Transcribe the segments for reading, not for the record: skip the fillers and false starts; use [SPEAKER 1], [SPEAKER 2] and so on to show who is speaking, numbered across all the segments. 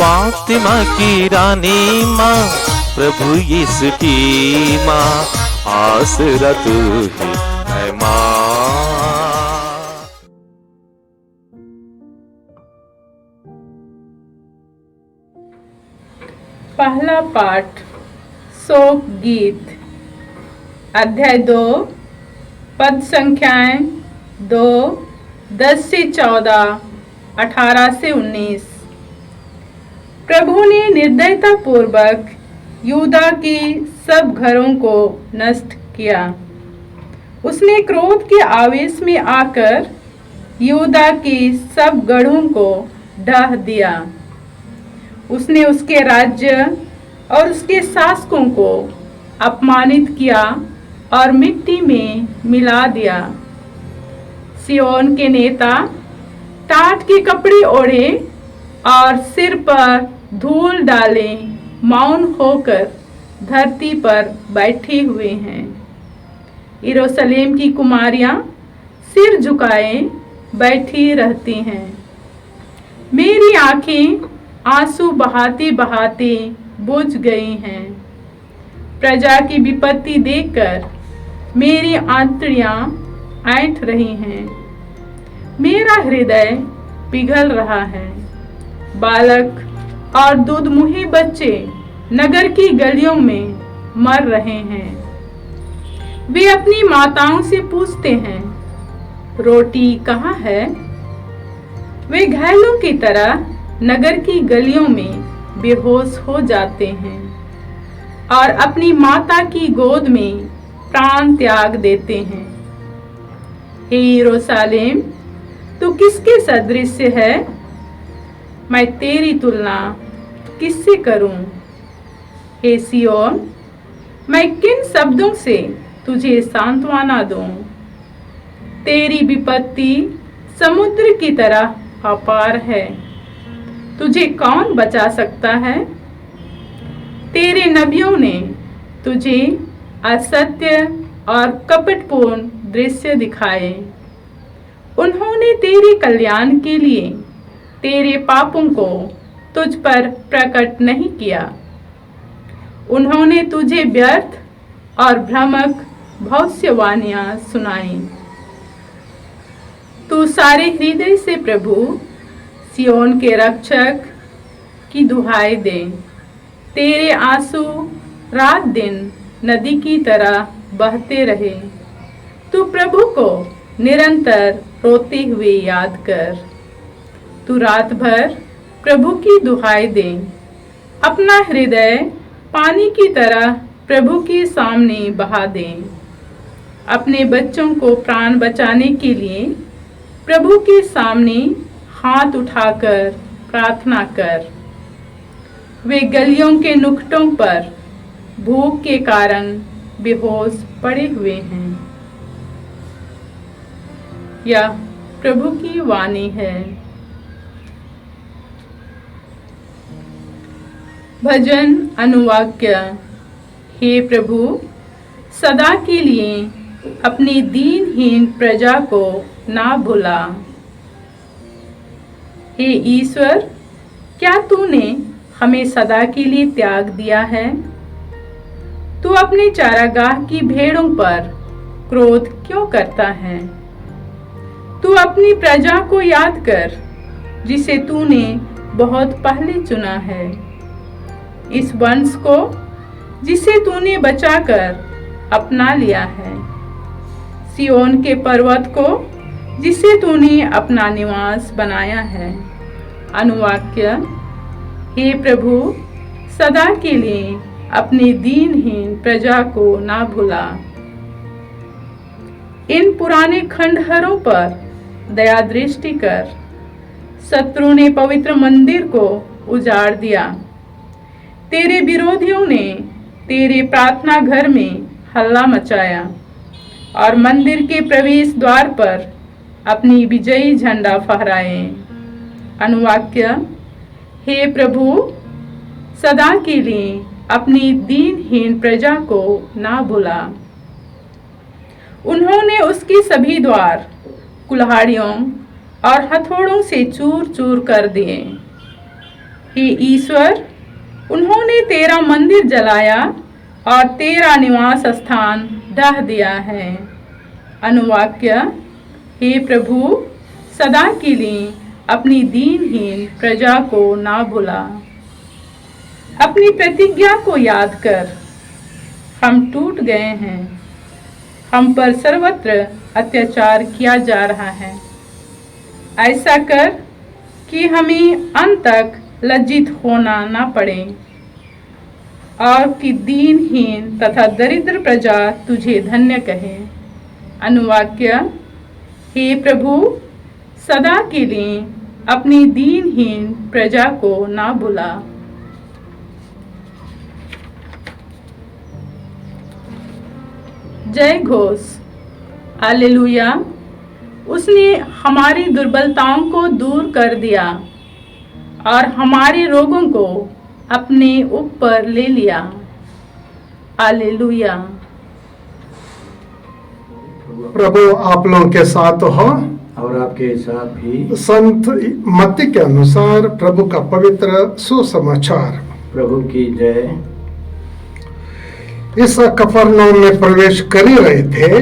[SPEAKER 1] फातिमा की रानी माँ, प्रभु यीशु की माँ, आसरा तू ही है माँ।
[SPEAKER 2] पहला पाठ शोक गीत, अध्याय 2, पद संख्याएं 2, 10 से 14, 18 से 19। प्रभु ने निर्दयता पूर्वक यूदा की सब घरों को नष्ट किया। उसने क्रोध के आवेश में आकर यूदा की सब गढ़ों को ढा दिया। उसने उसके राज्य और उसके शासकों को अपमानित किया और मिट्टी में मिला दिया। सिय्योन के नेता टाट के कपड़े ओढ़े और सिर पर धूल डाले मौन होकर धरती पर बैठे हुए हैं। यरूशलेम की कुमारियां सिर झुकाए बैठी रहती हैं। मेरी आंखें आंसू बहाते बहाते बुझ गई हैं। प्रजा की विपत्ति देखकर मेरी आंतड़ियां ऐंठ रही हैं। मेरा हृदय पिघल रहा है। बालक और दूधमुहे बच्चे नगर की गलियों में मर रहे हैं। वे अपनी माताओं से पूछते हैं, रोटी कहाँ है? वे घायलों की तरह नगर की गलियों में बेहोश हो जाते हैं और अपनी माता की गोद में प्राण त्याग देते हैं। हे यरूशलेम, तू किसके सदृश है? मैं तेरी तुलना किससे करूं? हे सिय्योन, मैं किन शब्दों से तुझे सांत्वना दूं? तेरी विपत्ति समुद्र की तरह अपार है। तुझे कौन बचा सकता है? तेरे नबियों ने तुझे असत्य और कपटपूर्ण दृश्य दिखाए। उन्होंने तेरे कल्याण के लिए तेरे पापों को तुझ पर प्रकट नहीं किया। उन्होंने तुझे व्यर्थ और भ्रामक भविष्यवाणियां सुनाई। तू सारे हृदय से प्रभु सिय्योन के रक्षक की दुहाई दे। तेरे आंसू रात दिन नदी की तरह बहते रहे। तू प्रभु को निरंतर रोते हुए याद कर। तू रात भर प्रभु की दुहाई दे। अपना हृदय पानी की तरह प्रभु के सामने बहा दे। अपने बच्चों को प्राण बचाने के लिए प्रभु के सामने हाथ उठाकर प्रार्थना कर। वे गलियों के नुक्तों पर भूख के कारण बेहोश पड़े हुए हैं। यह प्रभु की वाणी है। भजन अनुवाक्य। हे प्रभु, सदा के लिए अपनी दीनहीन प्रजा को ना भुला। हे ईश्वर, क्या तूने हमें सदा के लिए त्याग दिया है? तू अपने चारागाह की भेड़ों पर क्रोध क्यों करता है? तू अपनी प्रजा को याद कर, जिसे तूने बहुत पहले चुना है। इस वंश को जिसे तूने बचाकर अपना लिया है। सिय्योन के पर्वत को जिसे तूने अपना निवास बनाया है। अनुवाक्य। हे प्रभु, सदा के लिए अपनी दीनहीन प्रजा को ना भुला। इन पुराने खंडहरों पर दया दृष्टि कर। शत्रु ने पवित्र मंदिर को उजाड़ दिया। तेरे विरोधियों ने तेरे प्रार्थना घर में हल्ला मचाया और मंदिर के प्रवेश द्वार पर अपनी विजयी झंडा फहराए। अनुवाक्य। हे प्रभु, सदा के लिए अपनी दीनहीन प्रजा को ना भुला। उन्होंने उसके सभी द्वार कुल्हाड़ियों और हथौड़ों से चूर चूर कर दिए। हे ईश्वर, उन्होंने तेरा मंदिर जलाया और तेरा निवास स्थान ढा दिया है। अनुवाक्य, हे प्रभु, सदा के लिए अपनी दीनहीन प्रजा को ना भुला। अपनी प्रतिज्ञा को याद कर। हम टूट गए हैं, हम पर सर्वत्र अत्याचार किया जा रहा है। ऐसा कर कि हमें अंत तक लज्जित होना ना पड़े और कि दीनहीन तथा दरिद्र प्रजा तुझे धन्य कहे। अनुवाक्य, हे प्रभु, सदा के लिए अपनी दीनहीन प्रजा को ना भुला। जय घोष। हालेलुया। उसने हमारी दुर्बलताओं को दूर कर दिया और हमारे रोगों को अपने ऊपर ले लिया। हालेलुया।
[SPEAKER 3] प्रभु आप लोगों के साथ हो
[SPEAKER 4] और आपके साथ भी।
[SPEAKER 3] संत मत्ती के अनुसार प्रभु का पवित्र सुसमाचार।
[SPEAKER 4] प्रभु की जय।
[SPEAKER 3] इस कफरनहूम में प्रवेश कर ही रहे थे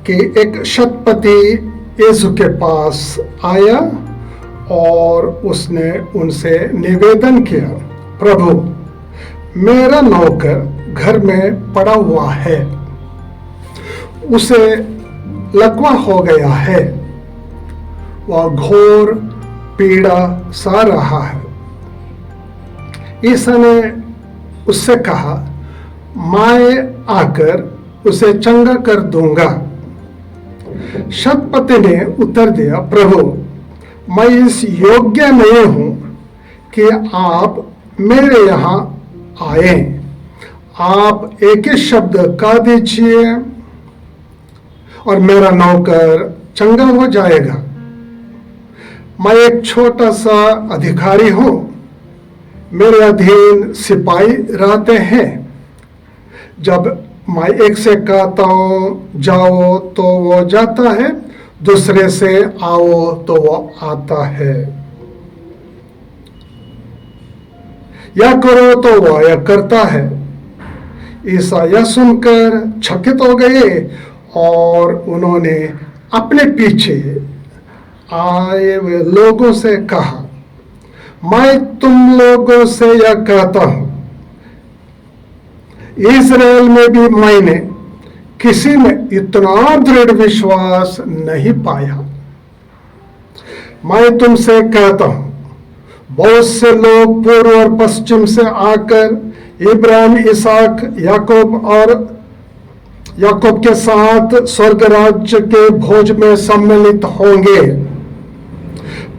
[SPEAKER 3] कि एक शतपति यीशु के पास आया और उसने उनसे निवेदन किया, प्रभु, मेरा नौकर घर में पड़ा हुआ है, उसे लकवा हो गया है, वह घोर पीड़ा सह रहा है। ईसा ने उससे कहा, मैं आकर उसे चंगा कर दूंगा। शतपति ने उत्तर दिया, प्रभु, मैं इस योग्य नहीं हूं कि आप मेरे यहाँ आए। आप एक ही शब्द कह दीजिए और मेरा नौकर चंगा हो जाएगा। मैं एक छोटा सा अधिकारी हूं, मेरे अधीन सिपाही रहते हैं। जब मैं एक से कहता हूं जाओ तो वो जाता है, दूसरे से आओ तो वो आता है, या करो तो वो यह करता है। ईसा यह सुनकर चकित हो गए और उन्होंने अपने पीछे आए हुए लोगों से कहा, मैं तुम लोगों से यह कहता हूं, इस्राएल में भी मैंने किसी में इतना दृढ़ विश्वास नहीं पाया। मैं तुमसे कहता हूं, बहुत से लोग पूर्व और पश्चिम से आकर इब्राहिम, इसहाक, याकूब के साथ स्वर्ग राज्य के भोज में सम्मिलित होंगे,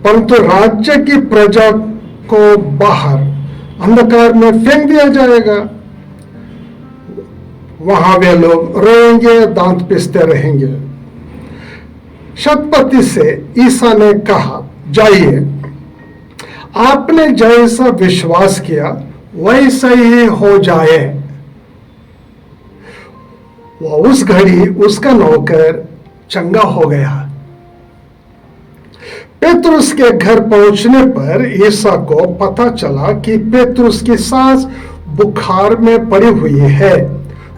[SPEAKER 3] परंतु राज्य की प्रजा को बाहर अंधकार में फेंक दिया जाएगा। वहां वे लोग रोएंगे, दांत पिसते रहेंगे। शतपति से ईसा ने कहा, जाइए, आपने जैसा विश्वास किया वैसा ही हो जाए। वह उस घड़ी उसका नौकर चंगा हो गया। पेतरुस के घर पहुंचने पर ईसा को पता चला कि पेतरुस की सास बुखार में पड़ी हुई है।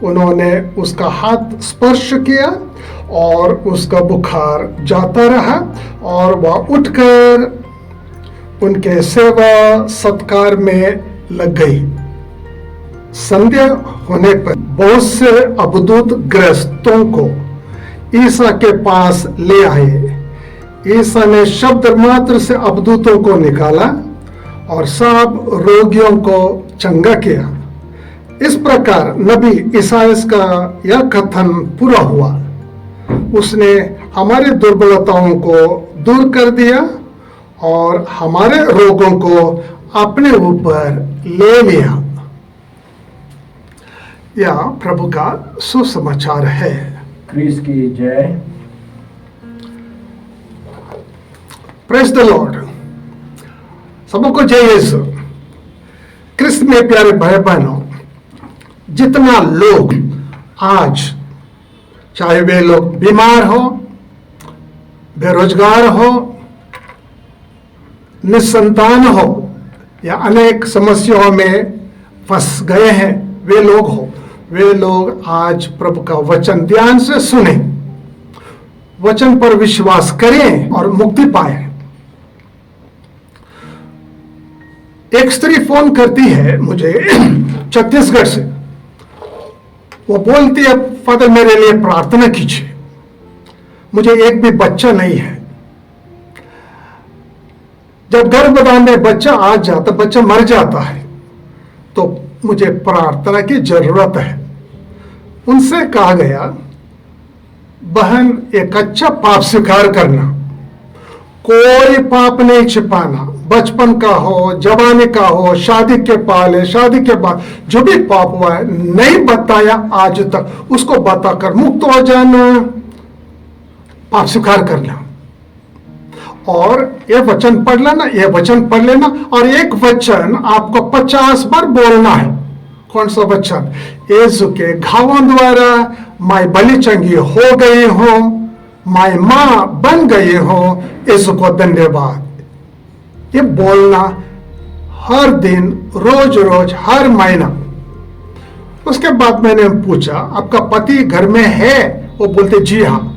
[SPEAKER 3] उन्होंने उसका हाथ स्पर्श किया और उसका बुखार जाता रहा और वह उठकर उनके सेवा सत्कार में लग गई। संध्या होने पर बहुत से अबदूत ग्रस्तों को ईसा के पास ले आए। ईसा ने शब्द मात्र से अबदूतों को निकाला और सब रोगियों को चंगा किया। इस प्रकार नबी ईसायास का यह कथन पूरा हुआ, उसने हमारे दुर्बलताओं को दूर कर दिया और हमारे रोगों को अपने ऊपर ले लिया। यह प्रभु का सुसमाचार है।
[SPEAKER 4] क्रिस की जय।
[SPEAKER 3] Praise the Lord. सबको जय यीशु। क्रिस्त में प्यारे भाई बहनों, जितना लोग आज, चाहे वे लोग बीमार हो, बेरोजगार हो, निसंतान हो या अनेक समस्याओं में फंस गए हैं वे लोग हो, वे लोग आज प्रभु का वचन ध्यान से सुने, वचन पर विश्वास करें और मुक्ति पाए। एक स्त्री फोन करती है मुझे छत्तीसगढ़ से। वो बोलती है, फादर मेरे लिए प्रार्थना कीजिए, मुझे एक भी बच्चा नहीं है। जब गर्भधान में बच्चा आ जाता, बच्चा मर जाता है, तो मुझे प्रार्थना की जरूरत है। उनसे कहा गया, बहन एक अच्छा पाप स्वीकार करना, कोई पाप नहीं छिपाना, बचपन का हो, जवानी का हो, शादी के पहले, शादी के बाद जो भी पाप हुआ है नहीं बताया आज तक, उसको बताकर मुक्त हो जाना, पाप स्वीकार करना। और ये वचन पढ़ लेना, ये वचन पढ़ लेना, और एक वचन आपको 50 बार बोलना है। कौन सा वचन? यीशु के घावों द्वारा मैं बलि चंगी हो गई हूं, मैं मां बन गई हूं, यीशु को धन्यवाद। ये बोलना हर दिन, रोज रोज, हर महीना। उसके बाद मैंने पूछा, आपका पति घर में है? वो बोलते जी हाँ।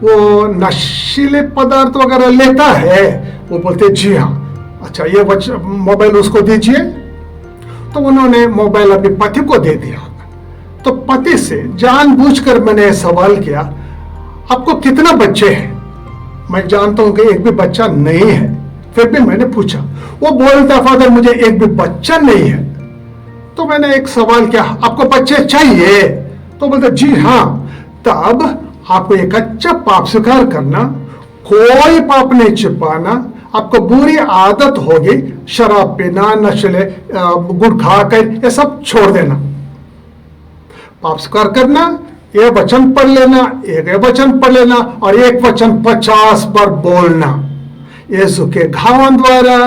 [SPEAKER 3] वो नशीले पदार्थ वगैरह लेता है? वो बोलते जी हाँ। अच्छा, ये मोबाइल उसको दीजिए। तो उन्होंने मोबाइल अभी पति को दे दिया। तो पति से जानबूझकर मैंने सवाल किया, आपको कितना बच्चे हैं? मैं जानता हूं कि एक भी बच्चा नहीं है, फिर भी मैंने पूछा। वो बोलता, फादर मुझे एक भी बच्चा नहीं है। तो मैंने एक सवाल किया, आपको बच्चे चाहिए? तो बोलता जी हाँ। तब आपको एक अच्छा पाप स्वीकार करना, कोई पाप नहीं छिपाना, आपको बुरी आदत होगी, शराब पीना, नशे, गुटखा कर, ये सब छोड़ देना, पाप स्वीकार करना, ये वचन पढ़ लेना, एक वचन पढ़ लेना, और एक वचन 50 बार बोलना। यीशु के घावों द्वारा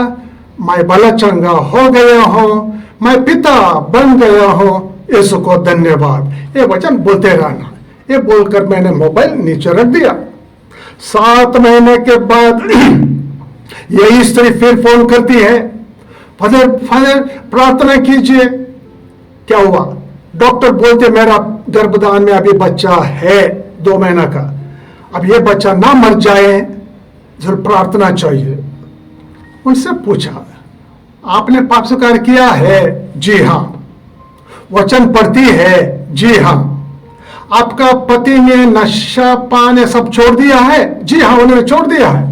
[SPEAKER 3] मैं भला चंगा हो गया हूं, मैं पिता बन गया हूं, यीशु को धन्यवाद। ये वचन बोलते रहना। ये बोलकर मैंने मोबाइल नीचे रख दिया। 7 महीने के बाद यही स्त्री फिर फोन करती है, फादर प्रार्थना कीजिए। क्या हुआ? डॉक्टर बोलते मेरा गर्भधान में अभी बच्चा है 2 महीना का, अब ये बच्चा ना मर जाए, जरूर प्रार्थना चाहिए। उनसे पूछा, आपने पाप स्वीकार किया है? जी हाँ। वचन पढ़ती है? जी हाँ। आपका पति ने नशा पान सब छोड़ दिया है? जी हाँ, उन्होंने छोड़ दिया है।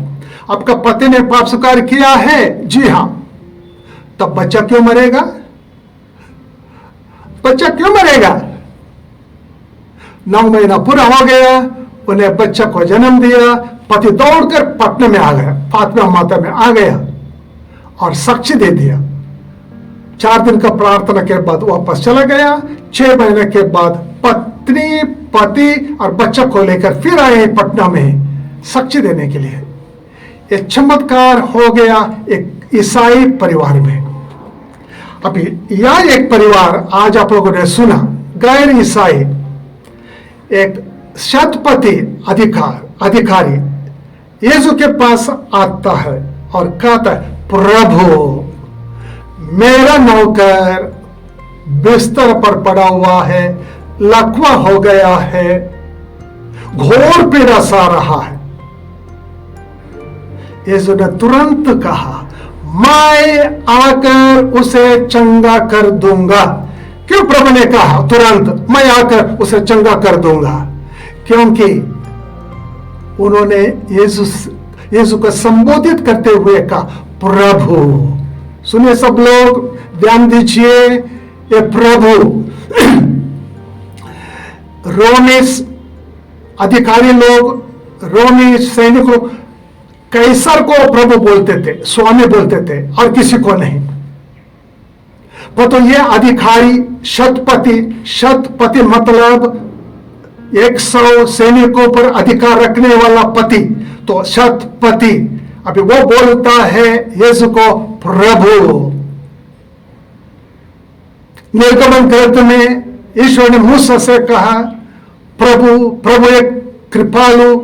[SPEAKER 3] आपका पति ने पाप स्वीकार किया है? जी हाँ। तब बच्चा क्यों मरेगा? बच्चा क्यों मरेगा? 9 महीना पूरा हो गया, उन्हें बच्चा को जन्म दिया, पति दौड़कर पटना में आ गया, फातिमा माता में आ गया और साक्ष्य दे दिया। 4 दिन का प्रार्थना के बाद वापस चला गया। 6 महीने के बाद पत्नी, पति और बच्चा को लेकर फिर आए पटना में साक्ष्य देने के लिए। एक चमत्कार हो गया एक ईसाई परिवार में। अभी यह एक परिवार आज आप लोगों ने सुना, गैर ईसाई, एक शतपति अधिकारी यीशु के पास आता है और कहता है, प्रभु मेरा नौकर बिस्तर पर पड़ा हुआ है, लकवा हो गया है, घोर पीड़ा सा रहा है। यीशु ने तुरंत कहा, मैं आकर उसे चंगा कर दूंगा। क्यों प्रभु ने कहा तुरंत, मैं आकर उसे चंगा कर दूंगा? क्योंकि उन्होंने यीशु को संबोधित करते हुए कहा प्रभु। सुनिए सब लोग, ध्यान दीजिए, ये प्रभु रोमी अधिकारी लोग, रोमी सैनिक लोग कैसर को प्रभु बोलते थे, स्वामी बोलते थे, और किसी को नहीं। पर तो ये अधिकारी शतपति मतलब 100 सैनिकों पर अधिकार रखने वाला पति, तो शतपति। अभी वो बोलता है यीशु को प्रभु। निर्गमन ग्रंथ में ईश्वर ने मूसा से कहा, प्रभु एक कृपालु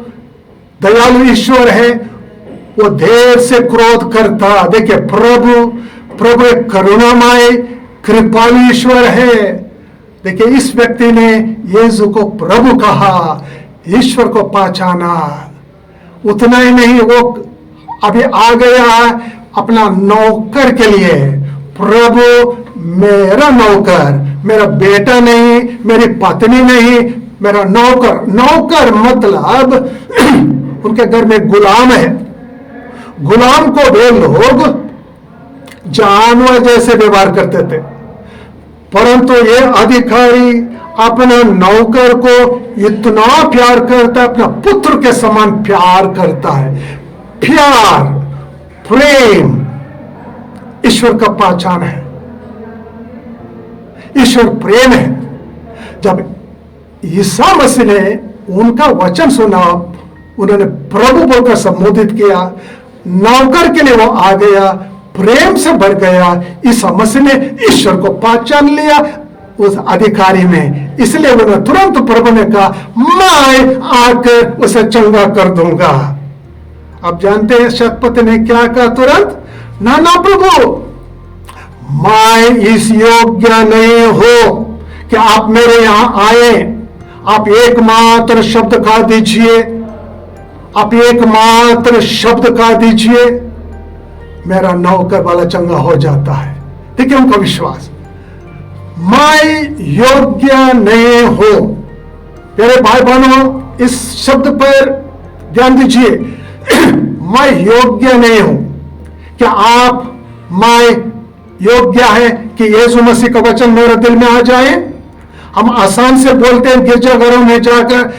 [SPEAKER 3] दयालु ईश्वर है, वो देर से क्रोध करता। देखिए प्रभु प्रभु एक करुणामय कृपालु ईश्वर है। देखिए, इस व्यक्ति ने यीशु को प्रभु कहा, ईश्वर को पहचाना। उतना ही नहीं, वो अभी आ गया अपना नौकर के लिए। प्रभु मेरा नौकर, मेरा बेटा नहीं, मेरी पत्नी नहीं, मेरा नौकर। नौकर मतलब उनके घर में गुलाम है। गुलाम को वे लोग जानवर जैसे व्यवहार करते थे, परंतु ये अधिकारी अपना नौकर को इतना प्यार करता है, अपना पुत्र के समान प्यार करता है। प्यार, प्रेम ईश्वर का पहचान है। ईश्वर प्रेम है। जब ईसा मसीह ने उनका वचन सुना, उन्होंने प्रभु बोलकर संबोधित किया, नौकर के लिए वो आ गया, प्रेम से भर गया। ईसा मसीह ने ईश्वर को पहचान लिया उस अधिकारी में। इसलिए उन्होंने तुरंत प्रभु ने कहा, मैं आकर उसे चंगा कर दूंगा। अब जानते हैं शतपति ने क्या कहा तुरंत? ना ना प्रभु, मैं इस योग्य नहीं हो कि आप मेरे यहां आए। आप एकमात्र शब्द कह दीजिए, आप एकमात्र शब्द कह दीजिए, मेरा नौकर वाला चंगा हो जाता है। देखिए उनका विश्वास। मैं योग्य नहीं हूं। मेरे भाई बहनों, इस शब्द पर ध्यान दीजिए। मैं योग्य नहीं हूं। क्या आप, मैं योग्य है कि यीशु मसीह का वचन मेरे दिल में आ जाए? हम आसान से बोलते हैं गिरजाघरों में जाकर,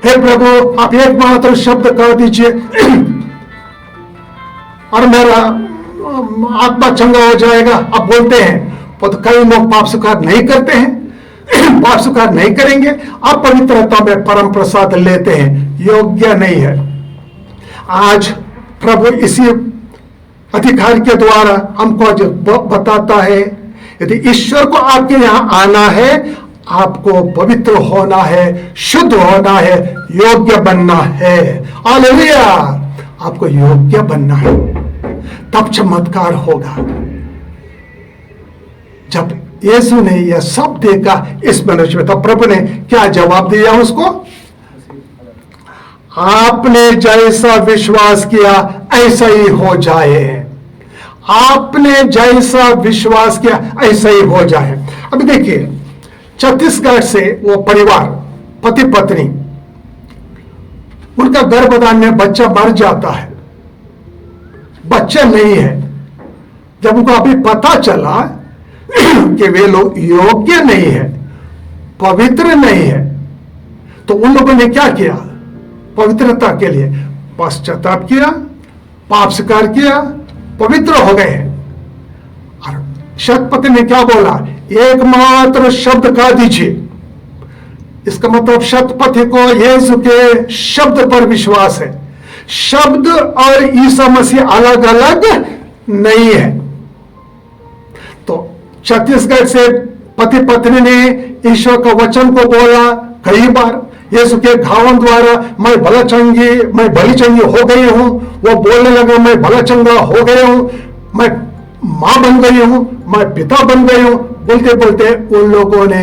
[SPEAKER 3] हे प्रभु आप एकमात्र शब्द कह दीजिए और मेरा आत्मा चंगा हो जाएगा। आप बोलते हैं, तो कई लोग पाप स्वीकार नहीं करते हैं, पाप स्वीकार नहीं करेंगे, आप पवित्रता में परम प्रसाद लेते हैं, योग्य नहीं है। आज प्रभु इसी अधिकारी के द्वारा हमको आज बताता है, यदि ईश्वर को आपके यहां आना है, आपको पवित्र होना है, शुद्ध होना है, योग्य बनना है। हालेलुया! आपको योग्य बनना है, तब चमत्कार होगा। जब यीशु ने यह सब देखा इस मनुष्य में, तो प्रभु ने क्या जवाब दिया उसको? आपने जैसा विश्वास किया ऐसा ही हो जाए। आपने जैसा विश्वास किया ऐसा ही हो जाए। अभी देखिए, छत्तीसगढ़ से वो परिवार, पति पत्नी, उनका गर्भधान में बच्चा मर जाता है, बच्चा नहीं है। जब उनको अभी पता चला कि वे लोग योग्य नहीं है, पवित्र नहीं है, तो उन लोगों ने क्या किया? पवित्रता के लिए पश्चाताप किया, पाप स्वीकार किया, पवित्र हो गए। और शतपति ने क्या बोला? एकमात्र शब्द कह दीजिए। इसका मतलब शतपति को यीशु के शब्द पर विश्वास है। शब्द और ईसा मसीह अलग अलग नहीं है। तो छत्तीसगढ़ से पति पत्नी ने ईश्वर का वचन को बोला कई बार। यीशु के घावन द्वारा मैं भली चंगी हो गई हूं। वो बोलने लगा, मैं भला चंगा हो गया हूं, मैं मां बन गई हूं, मैं पिता बन गई हूं। बोलते बोलते उन लोगों ने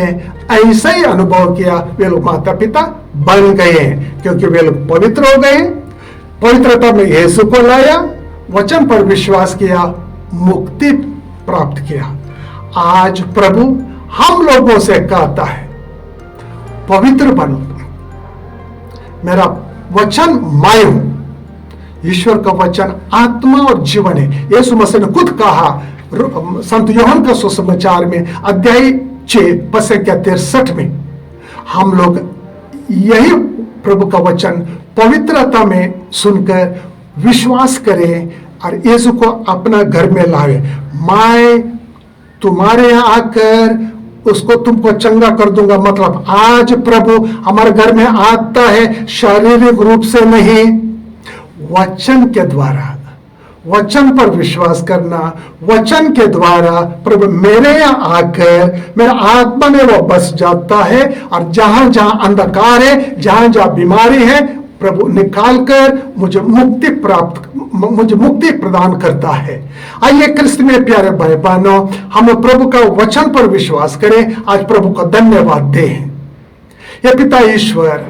[SPEAKER 3] ऐसा ही अनुभव किया, वे लोग माता पिता बन गए, क्योंकि वे लोग पवित्र हो गए। पवित्रता में यीशु को लाया, वचन पर विश्वास किया, मुक्ति प्राप्त किया। आज प्रभु हम लोगों से कहता है, पवित्र बनो। मेरा वचन मैं हूं। ईश्वर का वचन आत्मा और जीवन है। यीशु मसीह ने खुद कहा संत यूहन्ना का सुसमाचार में अध्याय 6:63 में, हम लोग यही प्रभु का वचन पवित्रता में सुनकर विश्वास करें और यीशु को अपना घर में लावे। मैं तुम्हारे यहां आकर उसको तुमको चंगा कर दूंगा। मतलब आज प्रभु हमारे घर में आता है, शारीरिक रूप से नहीं, वचन के द्वारा। वचन पर विश्वास करना, वचन के द्वारा प्रभु मेरे यहाँ आकर मेरा आत्मा में वो बस जाता है। और जहां जहां अंधकार है, जहां जहां बीमारी है, प्रभु निकाल कर मुझे मुक्ति प्रदान करता है। आइए क्रिस्त में प्यारे भाई बहनों, हम प्रभु का वचन पर विश्वास करें। आज प्रभु को धन्यवाद दें। ये पिता ईश्वर,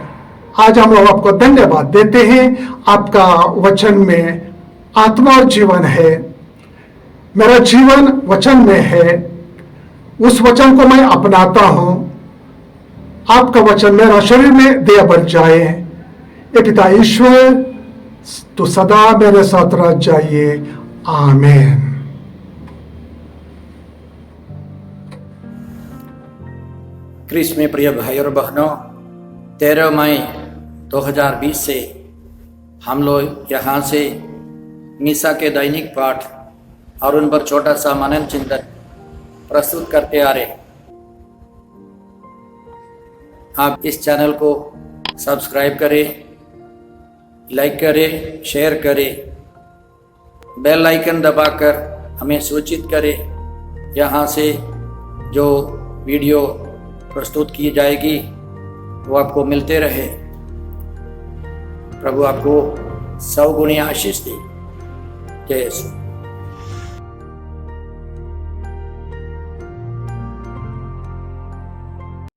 [SPEAKER 3] आज हम लोग आपको धन्यवाद देते हैं। आपका वचन में आत्मा और जीवन है। मेरा जीवन वचन में है, उस वचन को मैं अपनाता हूं। आपका वचन मेरा शरीर में दया बन जाए। ये पिता ईश्वर, तो सदा मेरे साथ रह जाइए। आमीन।
[SPEAKER 4] क्रिस्त में प्रिय भाई और बहनों, 13 मई 2020 से हम लोग यहाँ से मीसा के दैनिक पाठ और उन पर छोटा सा मनन चिंतन प्रस्तुत करते आ रहे। आप इस चैनल को सब्सक्राइब करें, लाइक करें, शेयर करें, बेल आइकन दबाकर हमें सूचित करें। यहाँ से जो वीडियो प्रस्तुत की जाएगी वो आपको मिलते रहे। प्रभु आपको 100 गुणी आशीष दे। जय यीशु।